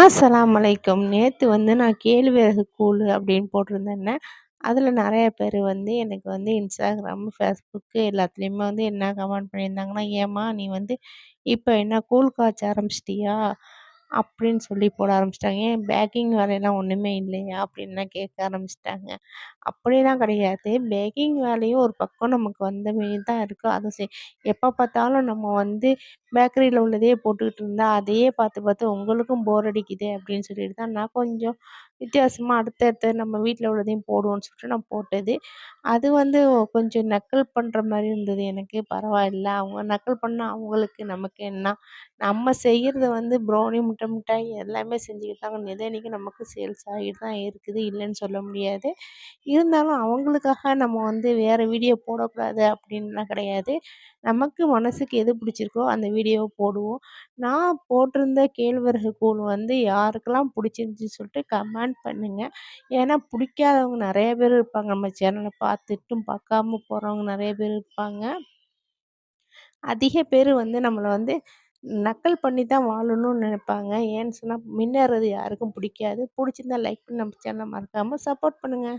அஸ்ஸலாமு அலைக்கும். நேத்து நான் கேழ்வரகு கூழு அப்படின்னு போட்டிருந்தேன்னே, அதில நெறைய பேரு எனக்கு Instagram, Facebook எல்லாத்துலயுமே என்ன கமெண்ட் பண்ணியிருந்தாங்கன்னா, "ஏம்மா நீ இப்ப என்ன கூழ் காய்ச்ச ஆரம்பிச்சிட்டியா?" அப்படின்னு சொல்லி போட ஆரம்பிச்சுட்டாங்க. "ஏன் பேக்கிங் வேலையெல்லாம் ஒண்ணுமே இல்லையா?" அப்படின்லாம் கேட்க ஆரம்பிச்சுட்டாங்க. அப்படிலாம் கிடையாது. பேக்கிங் வேலையும் ஒரு பக்கம் நமக்கு வந்த மாரி தான் இருக்கு. அதுவும் எப்ப பார்த்தாலும் நம்ம பேக்கரியில உள்ளதையே போட்டுக்கிட்டு இருந்தா, அதையே பார்த்து பார்த்து உங்களுக்கும் போர் அடிக்குதே அப்படின்னு சொல்லிட்டு தான் நான் கொஞ்சம் வித்தியாசமா அடுத்தடுத்து நம்ம வீட்ல உள்ளதையும் போடுவோம்ன்னு சொல்லிட்டு நான் போட்டது. அது கொஞ்சம் நக்கல் பண்ற மாரி இருந்தது எனக்கு. பரவாயில்ல. அவங்க நக்கல் பண்ணா அவங்களுக்கு, நமக்கு என்ன? நம்ம செய்யறது ப்ரௌனி, முட்டை மிட்டாய் எல்லாமே செஞ்சுக்கிட்டு தாங்க நிதனிக்கு நமக்கு சேல்ஸ் ஆகிட்டு தான் இருக்குது. இல்லைன்னு சொல்ல முடியாது. இருந்தாலும் அவங்களுக்காக நம்ம வேற வீடியோ போடக்கூடாது அப்படின்லாம் கிடையாது. நமக்கு மனசுக்கு எது பிடிச்சிருக்கோ அந்த வீடியோவ போடுவோம். நான் போட்டிருந்த கேழ்வரகு கூழ் யாருக்கெல்லாம் பிடிச்சிருந்துச்சுன்னு சொல்லிட்டு கமெண்ட் பண்ணுங்க. ஏன்னா பிடிக்காதவங்க நெறைய பேர் இருப்பாங்க. நம்ம சேனல பார்த்துட்டும் பார்க்காம போறவங்க நெறைய பேர் இருப்பாங்க. அதிக பேரு நம்மள நக்கல் பண்ணி தான் வாழணும்னு நெனைப்பாங்க. ஏன்னு சொன்னா, முன்னேறது யாருக்கும் பிடிக்காது. பிடிச்சிருந்தா லைக் பண்ணி நம்ம சேனல மறக்காம சப்போர்ட் பண்ணுங்க.